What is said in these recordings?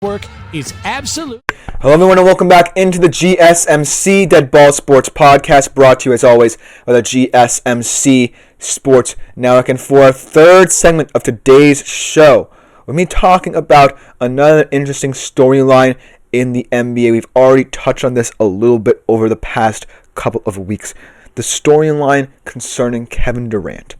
Work is absolute. Hello everyone and welcome back into the GSMC Dead Ball Sports Podcast, brought to you as always by the GSMC Sports Network. And for our third segment of today's show, we're going to be talking about another interesting storyline in the NBA. We've already touched on this a little bit over the past couple of weeks. The storyline concerning Kevin Durant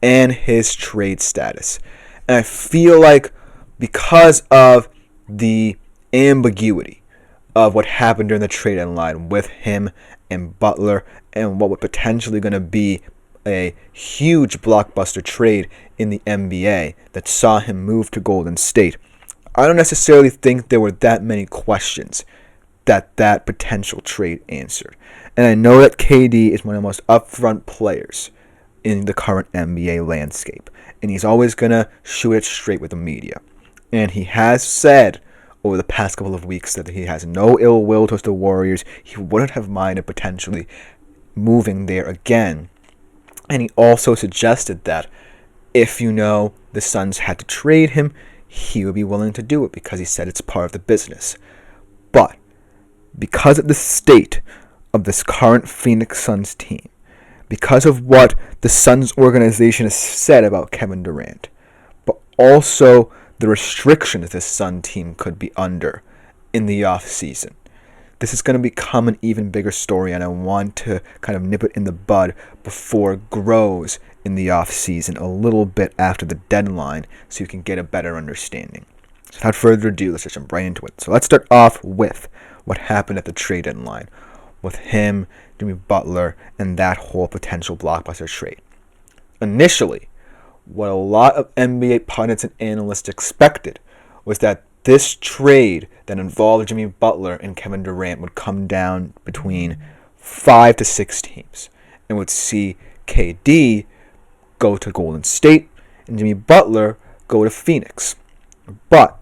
and his trade status. And I feel like because of the ambiguity of what happened during the trade deadline with him and Butler and what would potentially going to be a huge blockbuster trade in the NBA that saw him move to Golden State, I don't necessarily think there were that many questions that potential trade answered. And I know that KD is one of the most upfront players in the current NBA landscape, and he's always going to shoot it straight with the media. And he has said over the past couple of weeks that he has no ill will towards the Warriors. He wouldn't have minded potentially moving there again. And he also suggested that if the Suns had to trade him, he would be willing to do it because he said it's part of the business. But because of the state of this current Phoenix Suns team, because of what the Suns organization has said about Kevin Durant, but also the restrictions this Sun team could be under in the offseason, this is going to become an even bigger story, and I want to kind of nip it in the bud before it grows in the offseason a little bit after the deadline so you can get a better understanding. So without further ado, let's just jump right into it. So let's start off with what happened at the trade deadline with him, Jimmy Butler, and that whole potential blockbuster trade. Initially, what a lot of NBA pundits and analysts expected was that this trade that involved Jimmy Butler and Kevin Durant would come down between 5 to 6 teams and would see KD go to Golden State and Jimmy Butler go to Phoenix. But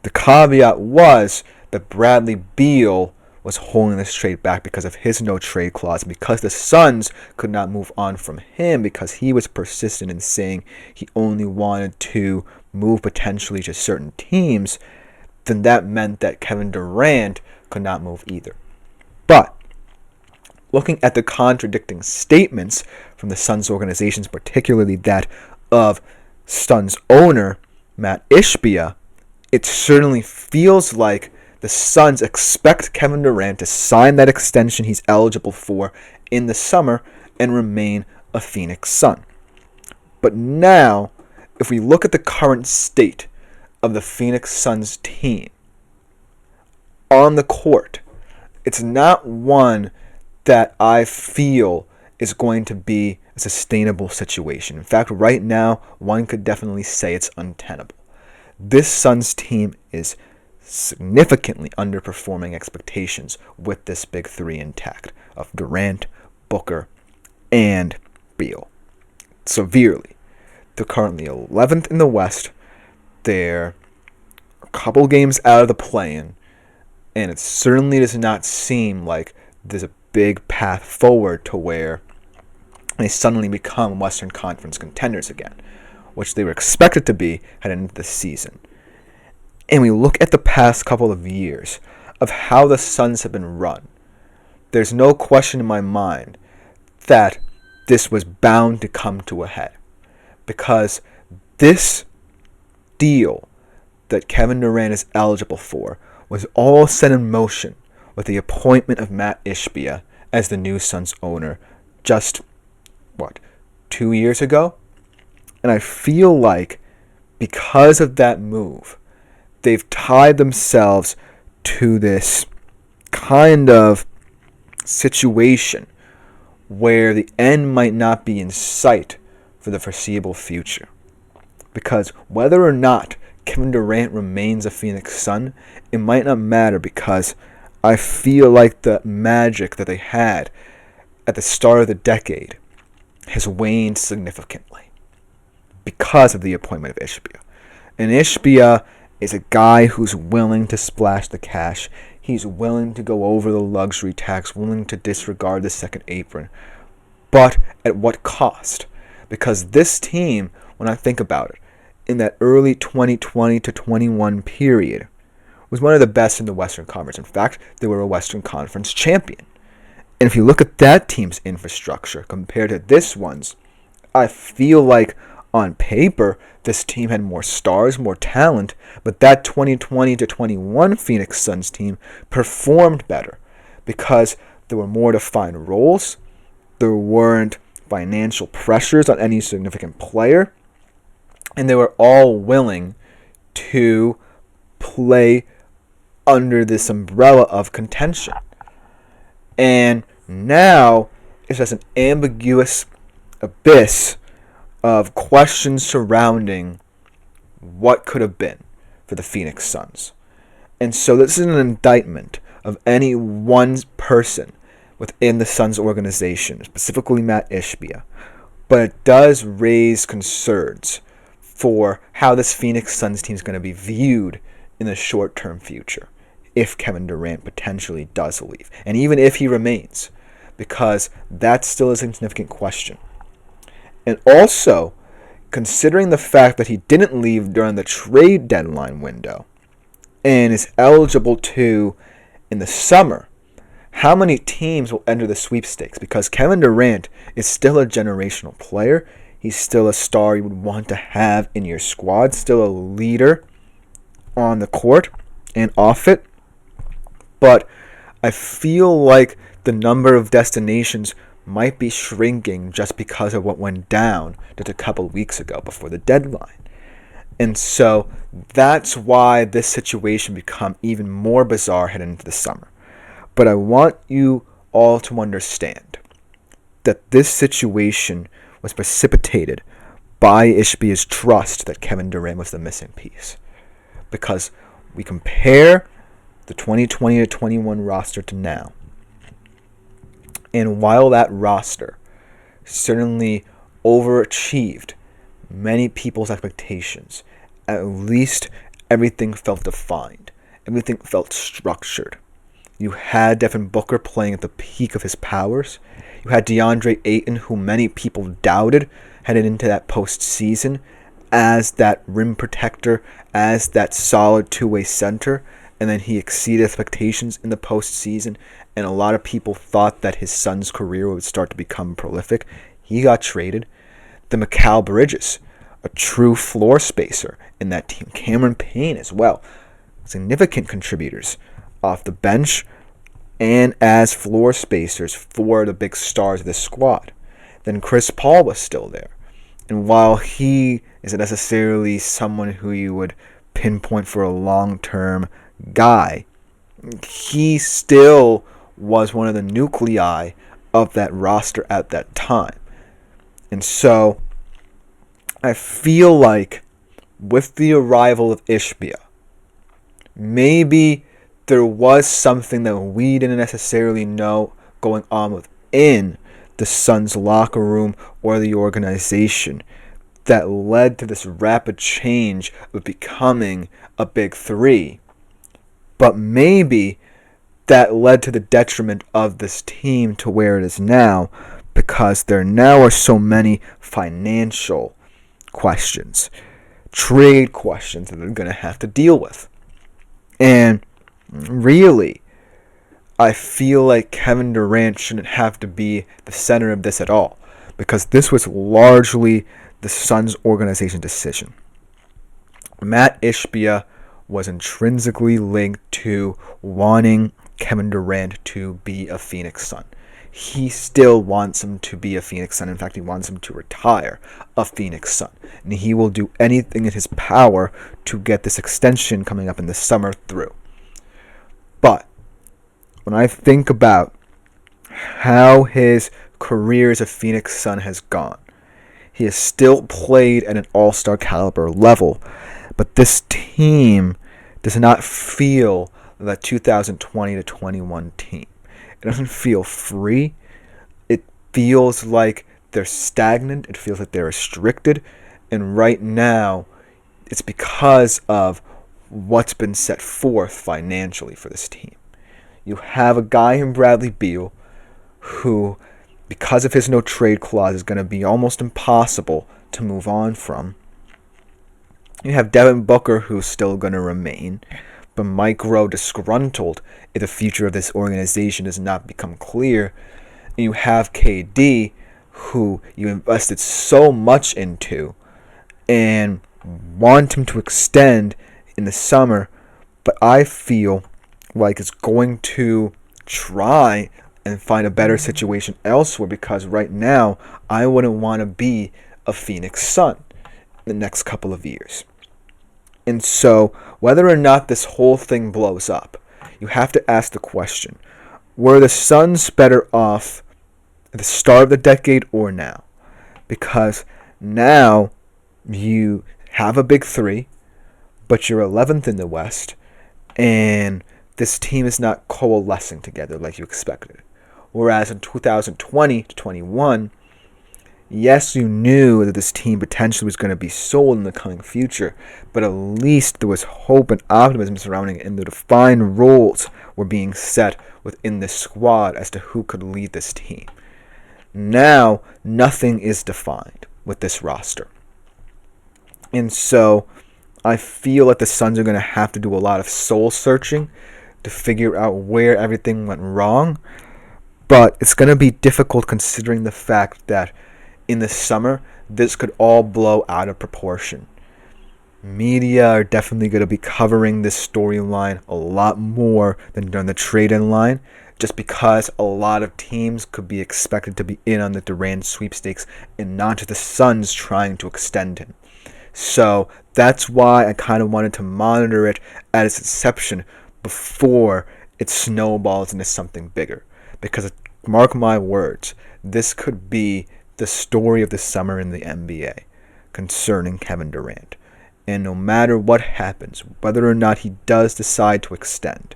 the caveat was that Bradley Beal was holding this trade back because of his no-trade clause, because the Suns could not move on from him because he was persistent in saying he only wanted to move potentially to certain teams. Then that meant that Kevin Durant could not move either. But looking at the contradicting statements from the Suns organizations, particularly that of Suns owner Matt Ishbia, it certainly feels like the Suns expect Kevin Durant to sign that extension he's eligible for in the summer and remain a Phoenix Sun. But now, if we look at the current state of the Phoenix Suns team on the court, it's not one that I feel is going to be a sustainable situation. In fact, right now, one could definitely say it's untenable. This Suns team is significantly underperforming expectations with this big three intact of Durant, Booker, and Beal. Severely. They're currently 11th in the West. They're a couple games out of the play-in, and it certainly does not seem like there's a big path forward to where they suddenly become Western Conference contenders again, which they were expected to be heading into the season. And we look at the past couple of years of how the Suns have been run, there's no question in my mind that this was bound to come to a head. Because this deal that Kevin Durant is eligible for was all set in motion with the appointment of Matt Ishbia as the new Suns owner just, 2 years ago? And I feel like because of that move, they've tied themselves to this kind of situation where the end might not be in sight for the foreseeable future. Because whether or not Kevin Durant remains a Phoenix Sun, it might not matter, because I feel like the magic that they had at the start of the decade has waned significantly because of the appointment of Ishbia. And Ishbia is a guy who's willing to splash the cash. He's willing to go over the luxury tax, willing to disregard the second apron. But at what cost? Because this team, when I think about it, in that early 2020 to 21 period, was one of the best in the Western Conference. In fact, they were a Western Conference champion. And if you look at that team's infrastructure compared to this one's, I feel like on paper, this team had more stars, more talent, but that 2020 to 21 Phoenix Suns team performed better because there were more defined roles, there weren't financial pressures on any significant player, and they were all willing to play under this umbrella of contention. And now it's just an ambiguous abyss of questions surrounding what could have been for the Phoenix Suns. And so this is an indictment of any one person within the Suns organization, specifically Matt Ishbia. But it does raise concerns for how this Phoenix Suns team is going to be viewed in the short-term future if Kevin Durant potentially does leave, and even if he remains, because that still is a significant question. And also, considering the fact that he didn't leave during the trade deadline window and is eligible to in the summer, how many teams will enter the sweepstakes? Because Kevin Durant is still a generational player. He's still a star you would want to have in your squad, still a leader on the court and off it. But I feel like the number of destinations might be shrinking just because of what went down just a couple weeks ago before the deadline. And so that's why this situation become even more bizarre heading into the summer. But I want you all to understand that this situation was precipitated by Ishbia's trust that Kevin Durant was the missing piece. Because we compare the 2020 to 21 roster to now. And while that roster certainly overachieved many people's expectations, at least everything felt defined. Everything felt structured. You had Devin Booker playing at the peak of his powers. You had DeAndre Ayton, who many people doubted headed into that postseason as that rim protector, as that solid two-way center. And then he exceeded expectations in the postseason, and a lot of people thought that his son's career would start to become prolific. He got traded. The Mikal Bridges, a true floor spacer in that team. Cameron Payne as well. Significant contributors off the bench and as floor spacers for the big stars of this squad. Then Chris Paul was still there. And while he isn't necessarily someone who you would pinpoint for a long-term guy, he still was one of the nuclei of that roster at that time. And so I feel like with the arrival of Ishbia, maybe there was something that we didn't necessarily know going on within the Suns locker room or the organization that led to this rapid change of becoming a big three. But maybe that led to the detriment of this team to where it is now, because there now are so many financial questions, trade questions that they're going to have to deal with. And really, I feel like Kevin Durant shouldn't have to be the center of this at all, because this was largely the Suns organization decision. Matt Ishbia was intrinsically linked to wanting Kevin Durant to be a Phoenix Sun. He still wants him to be a Phoenix Sun. In fact, he wants him to retire a Phoenix Sun. And he will do anything in his power to get this extension coming up in the summer through. But when I think about how his career as a Phoenix Sun has gone, he has still played at an all-star caliber level, but this team does not feel that 2020 to 21 team. It doesn't feel free. It feels like they're stagnant. It feels like they're restricted. And right now, it's because of what's been set forth financially for this team. You have a guy in Bradley Beal who, because of his no trade clause, is going to be almost impossible to move on from. You have Devin Booker, who's still going to remain, but might grow disgruntled if the future of this organization does not become clear. And you have KD, who you invested so much into and want him to extend in the summer, but I feel like it's going to try and find a better situation elsewhere, because right now I wouldn't want to be a Phoenix Sun in the next couple of years. And so whether or not this whole thing blows up, you have to ask the question, were the Suns better off at the start of the decade or now? Because now you have a big three, but you're 11th in the West, and this team is not coalescing together like you expected. Whereas in 2020 to 21, yes, you knew that this team potentially was going to be sold in the coming future, but at least there was hope and optimism surrounding it, and the defined roles were being set within this squad as to who could lead this team. Now, nothing is defined with this roster. And so I feel like the Suns are going to have to do a lot of soul searching to figure out where everything went wrong. But it's going to be difficult considering the fact that in the summer, this could all blow out of proportion. Media are definitely going to be covering this storyline a lot more than during the trade-in line, just because a lot of teams could be expected to be in on the Durant sweepstakes and not just the Suns trying to extend him. So that's why I kind of wanted to monitor it at its inception before it snowballs into something bigger. Because, mark my words, this could be the story of the summer in the NBA concerning Kevin Durant. And no matter what happens, whether or not he does decide to extend,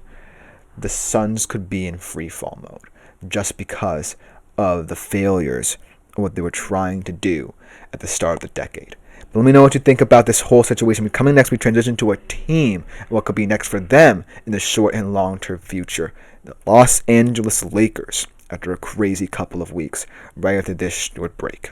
the Suns could be in freefall mode just because of the failures of what they were trying to do at the start of the decade. But let me know what you think about this whole situation. Coming next, we transition to a team and what could be next for them in the short and long-term future. The Los Angeles Lakers, after a crazy couple of weeks, right after this short break.